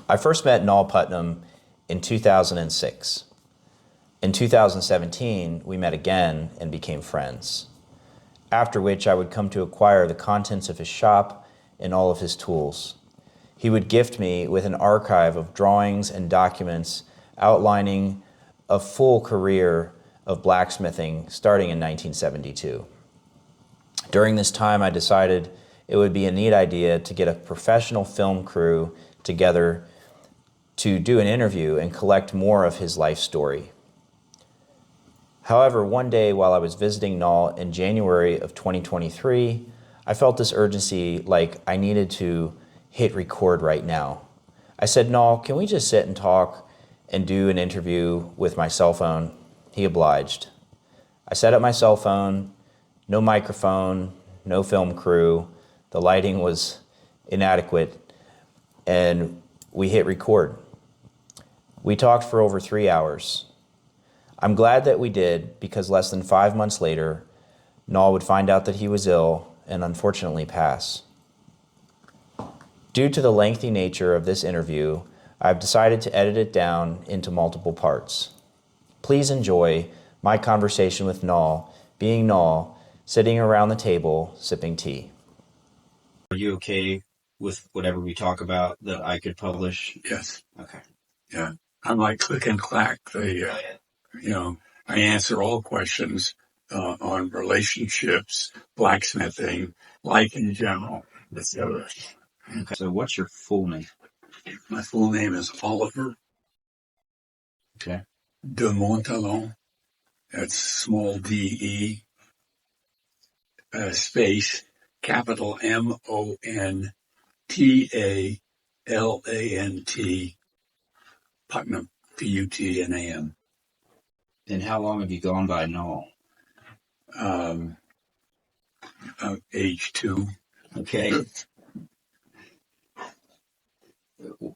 I first met Nol Putnam in 2006. In 2017, we met again and became friends, after which I would come to acquire the contents of his shop and all of his tools. He would gift me with an archive of drawings and documents outlining a full career of blacksmithing starting in 1972. During this time, I decided it would be a neat idea to get a professional film crew together to do an interview and collect more of his life story. However, one day while I was visiting Nol in January of 2023, I felt this urgency, like I needed to hit record right now. I said, "Nol, can we just sit and talk and do an interview with my cell phone?" He obliged. I set up my cell phone, no microphone, no film crew. The lighting was inadequate, and we hit record. We talked for over 3 hours. I'm glad that we did, because less than 5 months later, Nol would find out that he was ill and unfortunately pass. Due to the lengthy nature of this interview, I've decided to edit it down into multiple parts. Please enjoy my conversation with Nol, being Nol, sitting around the table, sipping tea. Are you okay with whatever we talk about that I could publish? Yes. Okay. Yeah. I'm like click and clack. I answer all questions on relationships, blacksmithing, life in general, etc. Okay. So what's your full name? My full name is Oliver Okay. de Montalon. That's small d-e, space, capital M-O-N-T-A-L-A-N-T, Putnam, P-U-T-N-A-M. And how long have you gone by Nol? Age 2. Okay.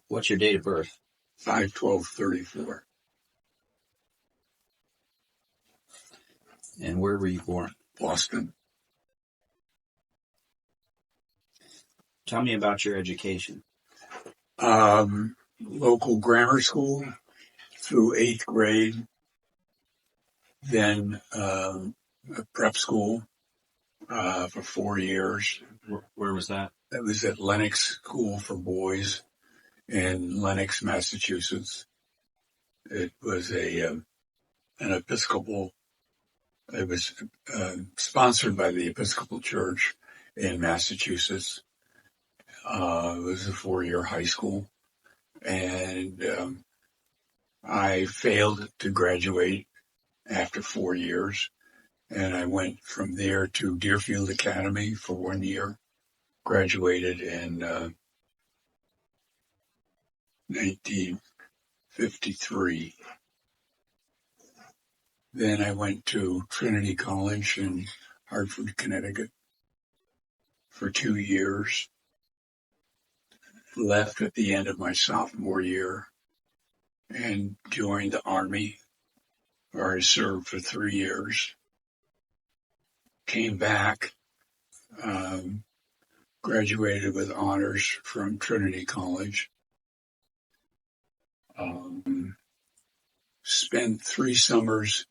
What's your date of birth? 5/12/34. And where were you born? Boston. Tell me about your education. Local grammar school through 8th grade, then a prep school for 4 years. Where was that? That was at Lenox School for Boys in Lenox, Massachusetts. It was an Episcopal. It was sponsored by the Episcopal Church in Massachusetts. It was a 4-year high school, and I failed to graduate after 4 years, and I went from there to Deerfield Academy for 1 year. Graduated in 1953. Then I went to Trinity College in Hartford, Connecticut for 2 years. Left at the end of my sophomore year and joined the Army, where I served for 3 years. Came back, graduated with honors from Trinity College. Spent 3 summers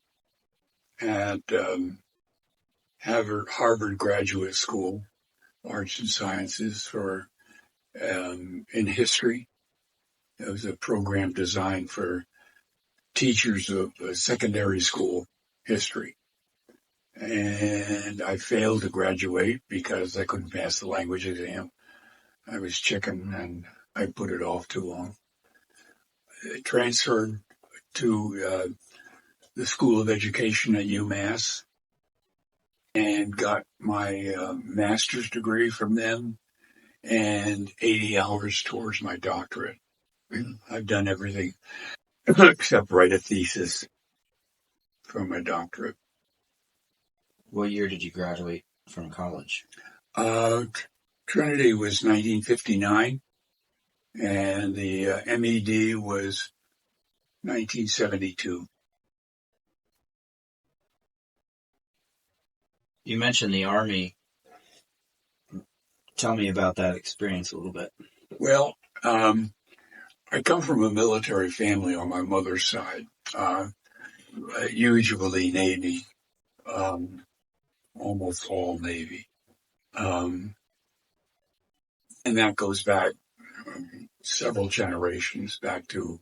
at Harvard Graduate School, Arts and Sciences, for in history. It was a program designed for teachers of secondary school history. And I failed to graduate because I couldn't pass the language exam. I was chicken and I put it off too long. I transferred to the School of Education at UMass and got my master's degree from them and 80 hours towards my doctorate. I've done everything except write a thesis for my doctorate. What year did you graduate from college? Trinity was 1959, and the MED was 1972. You mentioned the Army. Tell me about that experience a little bit. Well, I come from a military family on my mother's side, usually Navy, almost all Navy. And that goes back several generations back to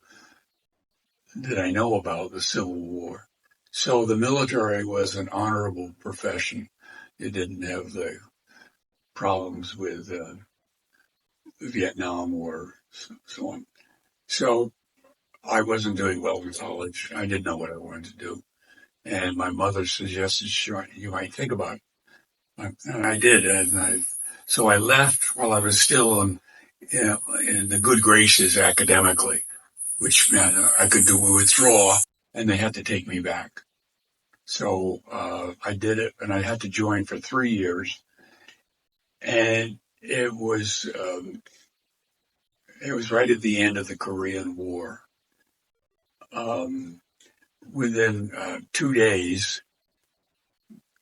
that I know about the Civil War. So the military was an honorable profession. It didn't have the problems with the Vietnam War, so on. So I wasn't doing well in college. I didn't know what I wanted to do. And my mother suggested, sure, you might think about it. And I did. So I left while I was still in the good graces academically, which meant I could do a withdraw, and they had to take me back. So I did it, and I had to join for 3 years. And it was right at the end of the Korean War. Within 2 days,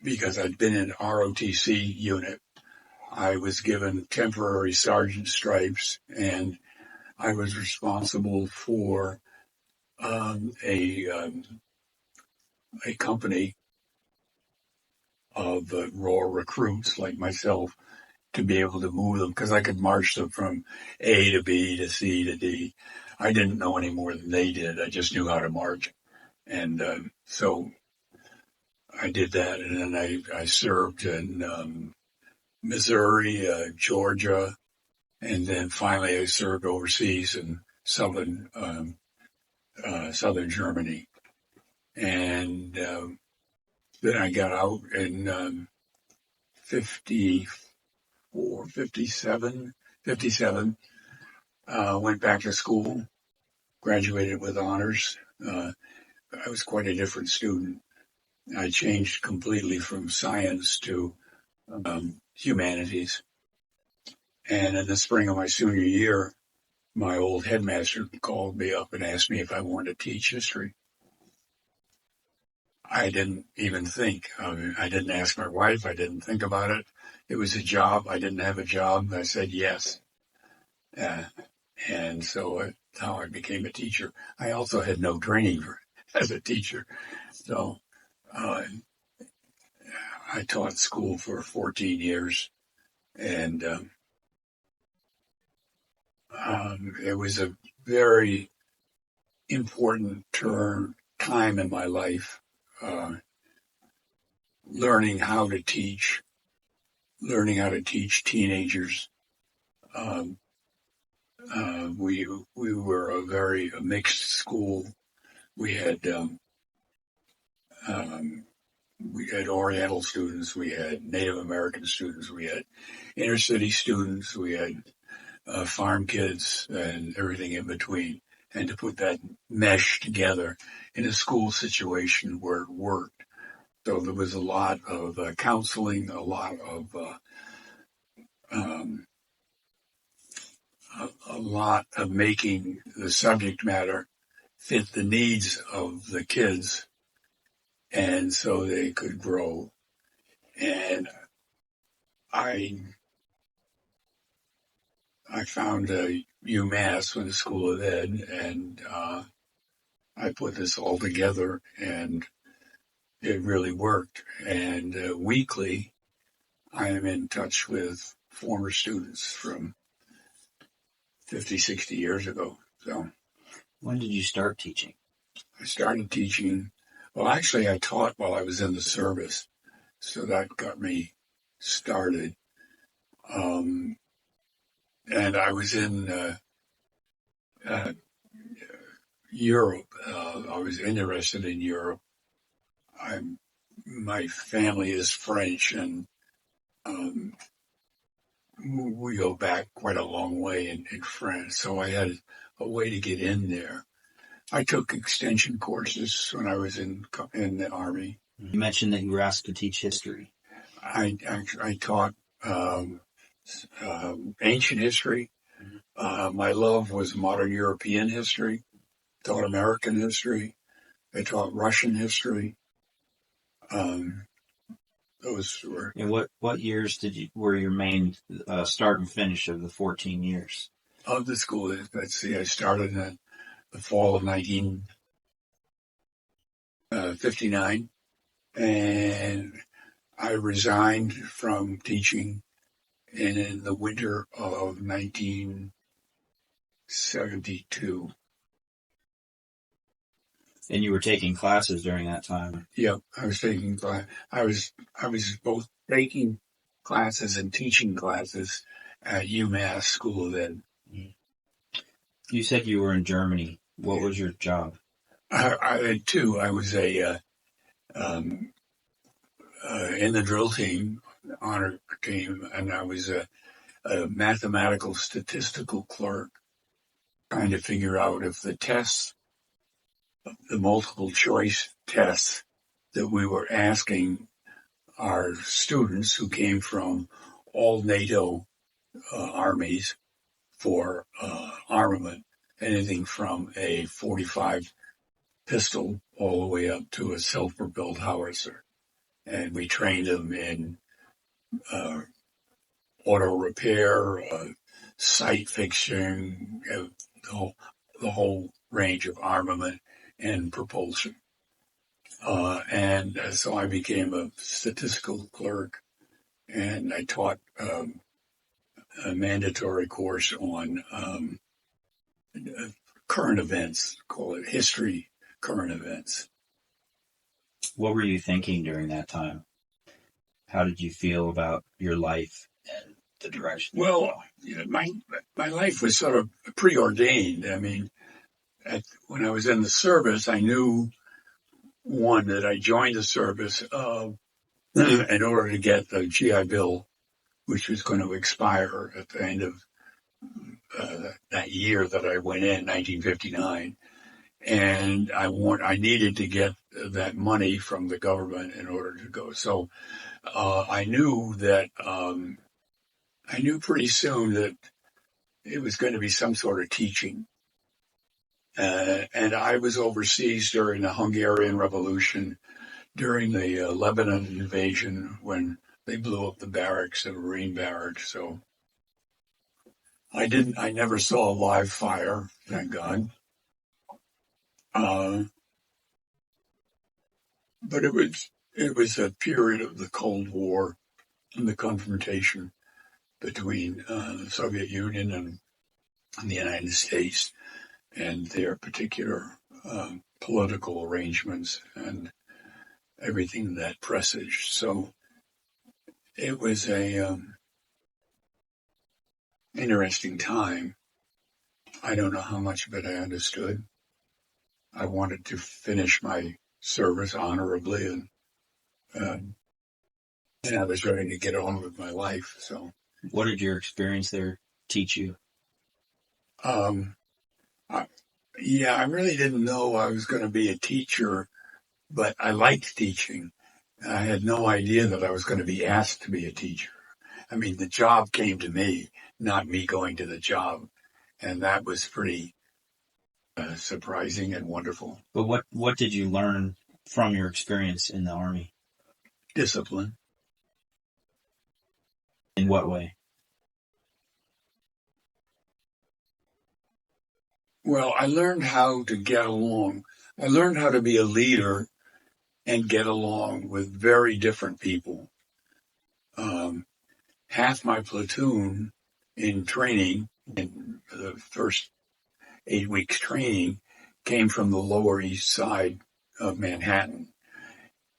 because I'd been in ROTC unit, I was given temporary sergeant stripes, and I was responsible for a company of raw recruits like myself to be able to move them because I could march them from A to B to C to D. I didn't know any more than they did. I just knew how to march. And so I did that. And then I served in Missouri, Georgia, and then finally I served overseas in southern Germany. And then I got out in 54, 57, 57. Went back to school, graduated with honors. I was quite a different student. I changed completely from science to humanities. And in the spring of my senior year, my old headmaster called me up and asked me if I wanted to teach history. I didn't even think. I didn't ask my wife. I didn't think about it. It was a job. I didn't have a job. I said yes. And so that's how I became a teacher. I also had no training as a teacher. So uh, I taught school for 14 years. And it was a very important time in my life, learning how to teach, teenagers. Um, we were a mixed school. We had Oriental students, we had Native American students, we had inner city students, we had farm kids, and everything in between. And to put that mesh together in a school situation where it worked. So there was a lot of counseling, um, a lot of making the subject matter fit the needs of the kids, and so they could grow. And I found UMass with the School of Ed, and I put this all together, and it really worked. And weekly, I am in touch with former students from 50, 60 years ago. So When did you start teaching? I started teaching. Well, actually, I taught while I was in the service, so that got me started. And I was in uh, Europe. I was interested in Europe. My family is French, and um, we go back quite a long way in France. So I had a way to get in there. I took extension courses when I was in the Army. You mentioned that you were asked to teach history. I taught ancient history. My love was modern European history. Taught American history. I taught Russian history. Those were And what years were your main start and finish of the 14 years? of the school. Let's see, I started in the fall of 1959, and I resigned from teaching in the winter of 1972. And you were taking classes during that time. Yep, I was taking class. I was both taking classes and teaching classes at UMass School of Ed. You said you were in Germany. What was your job? I had two. I was in the drill team, honor team, and I was a mathematical statistical clerk, trying to figure out if the tests, the multiple choice tests that we were asking our students who came from all NATO armies for armament, anything from a 45 pistol all the way up to a self-propelled howitzer. And we trained them in auto repair, sight fixing, the whole range of armament and propulsion. And so I became a statistical clerk, and I taught a mandatory course on current events, call it history, current events. What were you thinking during that time? How did you feel about your life and the direction? Well, my life was sort of preordained. I mean, when I was in the service, I knew, one, that I joined the service in order to get the GI Bill, which was going to expire at the end of that year that I went in, 1959. And I needed to get that money from the government in order to go. So I knew pretty soon that it was going to be some sort of teaching. And I was overseas during the Hungarian Revolution, during the Lebanon invasion, when they blew up the barracks, the Marine barracks. So I never saw a live fire, thank God. But it was a period of the Cold War and the confrontation between the Soviet Union and the United States and their particular political arrangements and everything that presaged. So it was a interesting time. I don't know how much of it I understood. I wanted to finish my service honorably, and I was ready to get on with my life. So, what did your experience there teach you? I really didn't know I was going to be a teacher, but I liked teaching. I had no idea that I was going to be asked to be a teacher. I mean, the job came to me, not me going to the job, and that was pretty surprising and wonderful. But what did you learn from your experience in the Army? Discipline. In what way? Well, I learned how to get along. I learned how to be a leader and get along with very different people. Half my platoon in training, in the first 8 weeks training, came from the Lower East Side of Manhattan.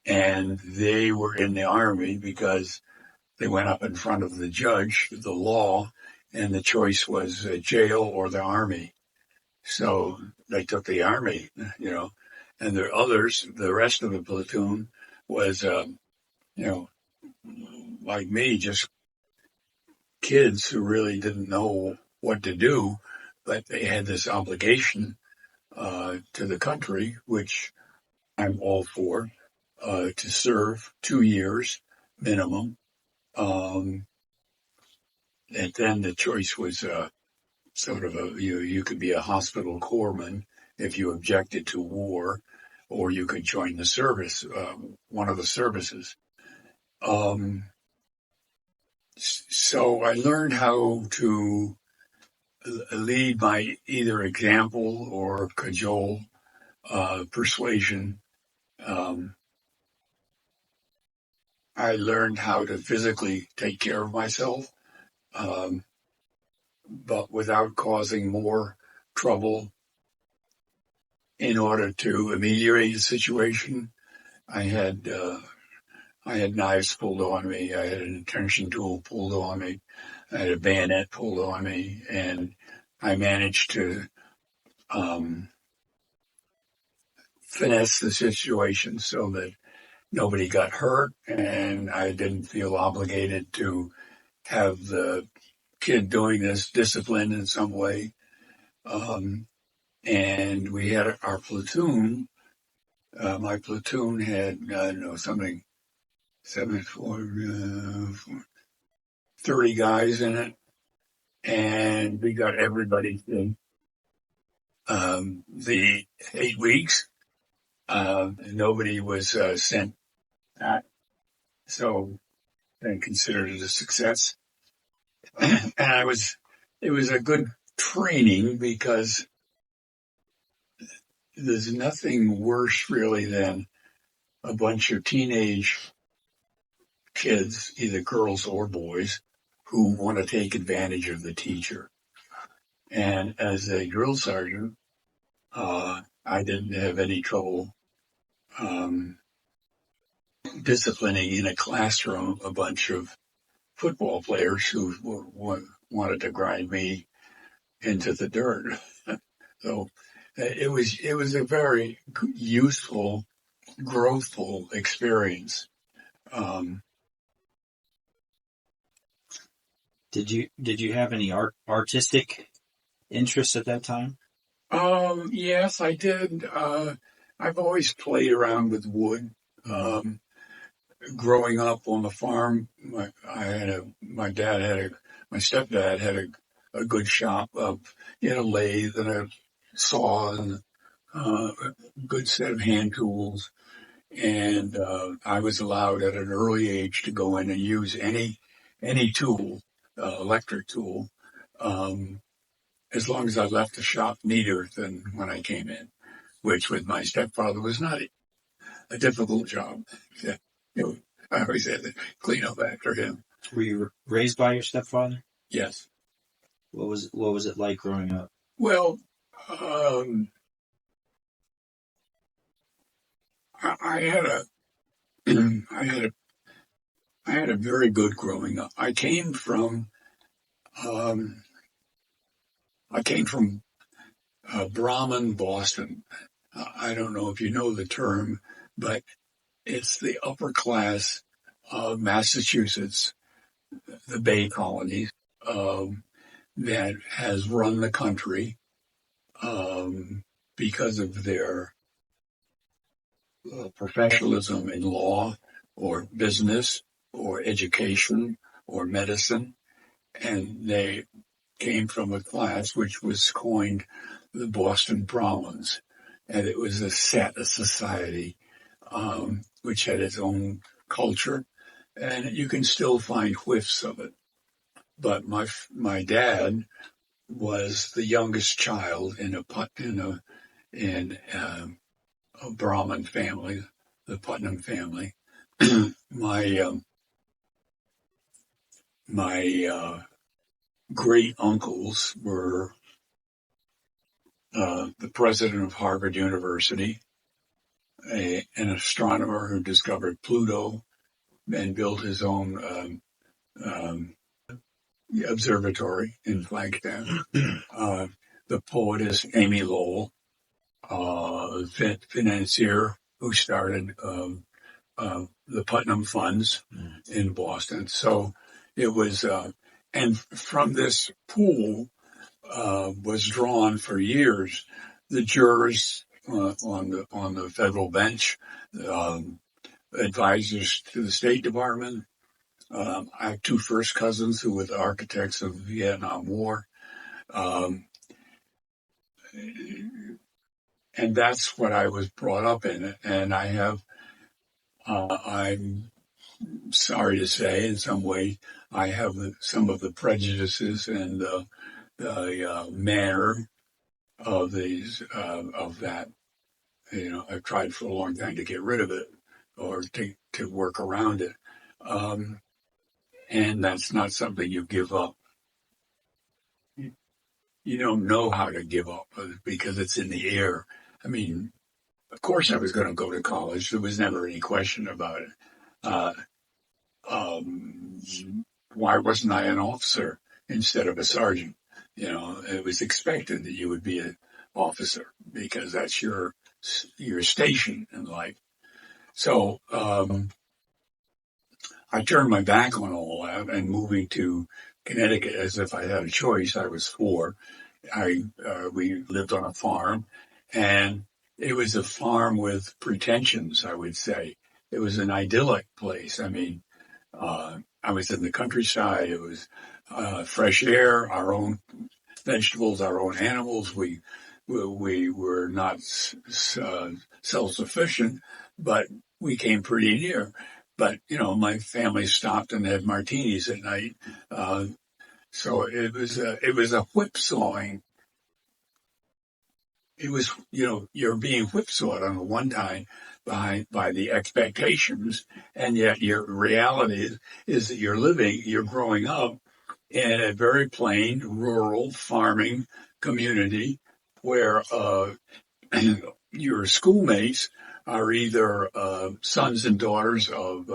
And they were in the Army because they went up in front of the judge, the law, and the choice was jail or the Army. So they took the Army, and the rest of the platoon was, like me, just kids who really didn't know what to do, but they had this obligation to the country, which I'm all for, to serve 2 years minimum. And then the choice was sort of you could be a hospital corpsman if you objected to war, or you could join the service, one of the services. So I learned how to lead by either example or cajole, persuasion. I learned how to physically take care of myself, um, but without causing more trouble in order to ameliorate the situation. I had knives pulled on me. I had an intention tool pulled on me. I had a bayonet pulled on me, and I managed to finesse the situation so that nobody got hurt, and I didn't feel obligated to have the kid doing this disciplined in some way. And we had our platoon. My platoon had, I don't know, something, 30 guys in it. And we got everybody through the 8 weeks. Nobody was sent back. So I considered it a success. And it was a good training because there's nothing worse really than a bunch of teenage kids, either girls or boys, who want to take advantage of the teacher. And as a drill sergeant, I didn't have any trouble disciplining in a classroom a bunch of football players who wanted to grind me into the dirt. So it was a very useful, growthful experience. Did you have any artistic interests at that time? Yes, I did. I've always played around with wood. Growing up on the farm, my stepdad had a good shop of, a lathe and a saw and a good set of hand tools. And I was allowed at an early age to go in and use any tool, electric tool, as long as I left the shop neater than when I came in, which with my stepfather was not a difficult job. Yeah, I always had to clean up after him. Were you raised by your stepfather? Yes. What was it like growing up? Well, I had a very good growing up. I came from Brahmin, Boston. I don't know if you know the term, but it's the upper class of Massachusetts, the Bay Colonies, that has run the country because of their professionalism in law or business or education or medicine. And they came from a class which was coined the Boston Brahmins. And it was a set of society which had its own culture. And you can still find whiffs of it. But my dad was the youngest child in a Brahmin family, the Putnam family. My great uncles were the president of Harvard University, an astronomer who discovered Pluto and built his own observatory in Flagstaff. The poetess Amy Lowell, financier who started the Putnam Funds in Boston. So it was, and from this pool was drawn for years the jurors on the federal bench, advisors to the State Department. I have two first cousins who were the architects of the Vietnam War. And that's what I was brought up in. And I'm sorry to say, in some way, I have some of the prejudices and the manner of that. I've tried for a long time to get rid of it or to work around it. And that's not something you give up. You don't know how to give up because it's in the air. I mean, of course I was going to go to college. There was never any question about it. Uh, um, why wasn't I an officer instead of a sergeant? It was expected that you would be an officer because that's your station in life. So, I turned my back on all that and moving to Connecticut as if I had a choice. I was 4. We lived on a farm, and it was a farm with pretensions, I would say. It was an idyllic place. I mean, I was in the countryside. It was fresh air, our own vegetables, our own animals. We were not self-sufficient, but we came pretty near. But my family stopped and had martinis at night. So it was a whipsawing. It was, you're being whipsawed on the one time by the expectations, and yet your reality is that you're growing up in a very plain rural farming community where your schoolmates are either sons and daughters of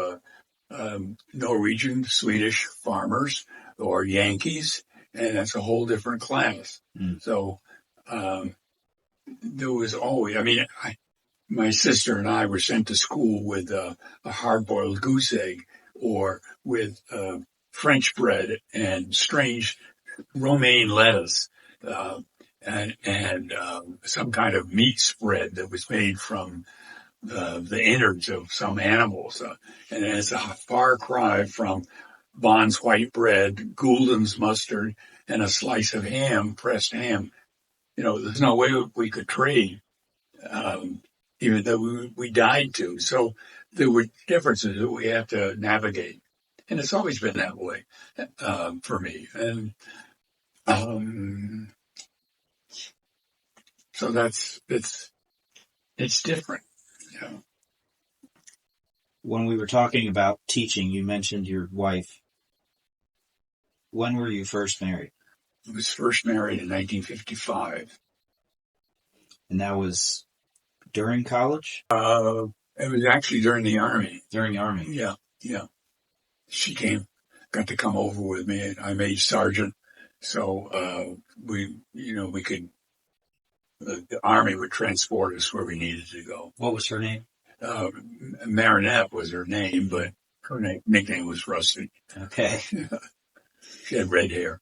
Norwegian, Swedish farmers or Yankees, and that's a whole different class. So there was always, my sister and I were sent to school with a hard-boiled goose egg or with French bread and strange romaine lettuce and some kind of meat spread that was made from the innards of some animals. And it's a far cry from Bond's white bread, Goulden's mustard, and a slice of ham, pressed ham. There's no way we could trade, even though we died to. So there were differences that we have to navigate. And it's always been that way for me. And so it's different. When we were talking about teaching, you mentioned your wife. When were you first married? I was first married in 1955. And that was during college? It was actually during the Army. During the Army? Yeah. She got to come over with me. I made sergeant. So we could, the Army would transport us where we needed to go. What was her name? Marinette was her name, but her nickname was Rusty. Okay. She had red hair.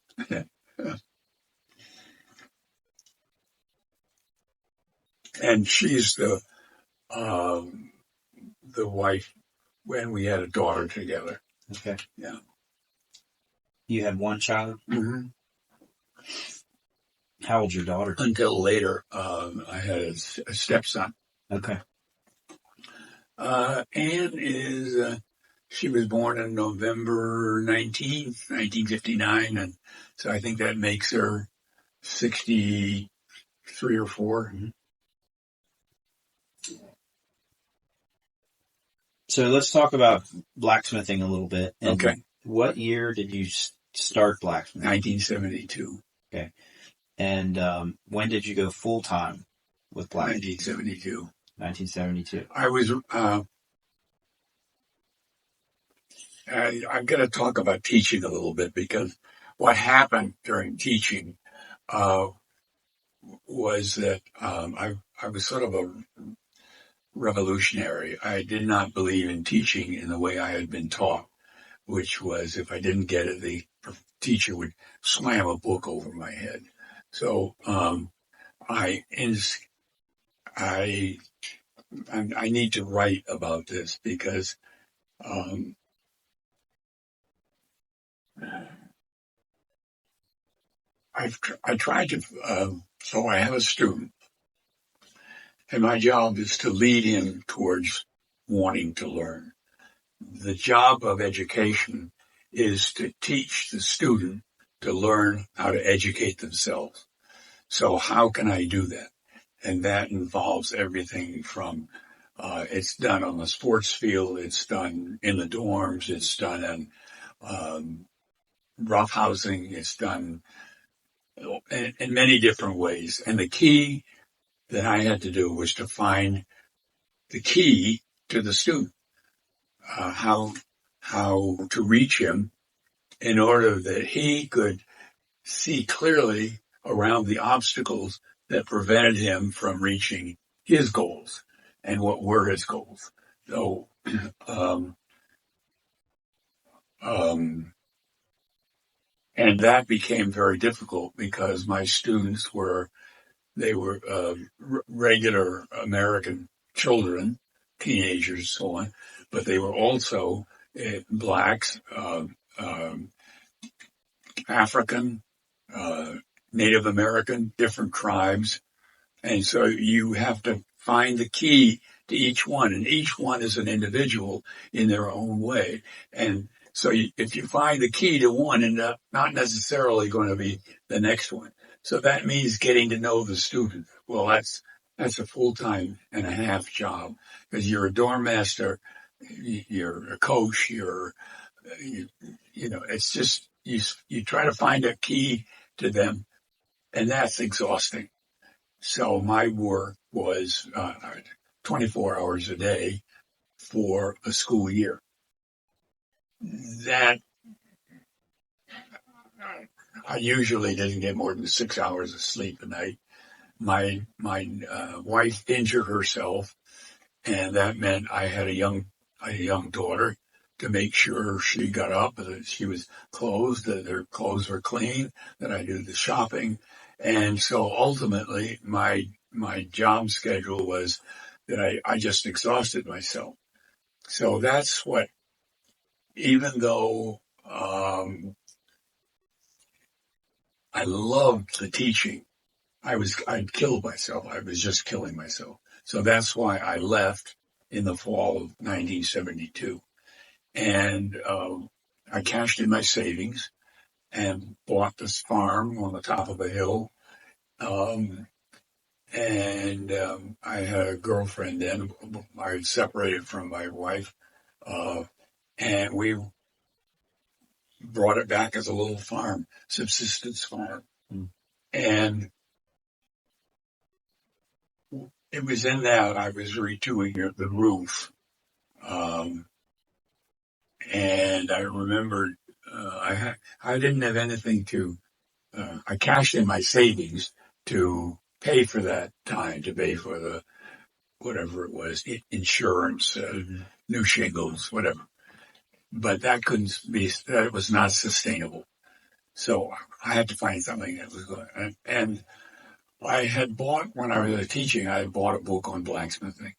And she's the wife when we had a daughter together. Okay. Yeah. You had one child? Mm-hmm. How old's your daughter? Until later, I had a stepson. Okay. Anne she was born on November 19th, 1959, and so I think that makes her 63 or 4. Mm-hmm. So let's talk about blacksmithing a little bit. And okay. What year did you start blacksmithing? 1972. Okay. And when did you go full-time with blacksmithing? 1972. 1972. I was, I'm going to talk about teaching a little bit because what happened during teaching was that I was sort of a revolutionary. I did not believe in teaching in the way I had been taught, which was if I didn't get it, the teacher would slam a book over my head. So I need to write about this because I tried to. So I have a student, and my job is to lead him towards wanting to learn. The job of education is to teach the student to learn how to educate themselves. So how can I do that? And that involves everything from, it's done on the sports field, it's done in the dorms, it's done in roughhousing, it's done in many different ways. And the key that I had to do was to find the key to the student, how to reach him in order that he could see clearly around the obstacles that prevented him from reaching his goals. And what were his goals? So, and that became very difficult because my students were regular American children, teenagers, so on, but they were also blacks, African, Native American, different tribes. And so you have to find the key to each one, and each one is an individual in their own way. And so if you find the key to one, and not necessarily going to be the next one. So that means getting to know the student. Well, that's a full-time and a half job, because you're a dorm master, you're a coach, it's just, you try to find a key to them, and that's exhausting. So my work was 24 hours a day for a school year. That I usually didn't get more than 6 hours of sleep a night. My wife injured herself, and that meant I had a young daughter to make sure she got up, that she was clothed, that her clothes were clean, that I do the shopping. And so ultimately my job schedule was that I just exhausted myself. So that's what, even though I loved the teaching, I'd killed myself. I was just killing myself. So that's why I left in the fall of 1972. And I cashed in my savings and bought this farm on the top of a hill. I had a girlfriend then. I had separated from my wife, and we brought it back as a little farm, subsistence farm. And it was in that I was redoing the roof. And I remembered, I didn't have anything I cashed in my savings to pay for that time, to pay for the, whatever it was, insurance, new shingles, whatever. But that that was not sustainable. So I had to find something that was good. And I had bought, when I was teaching, I had bought a book on blacksmithing.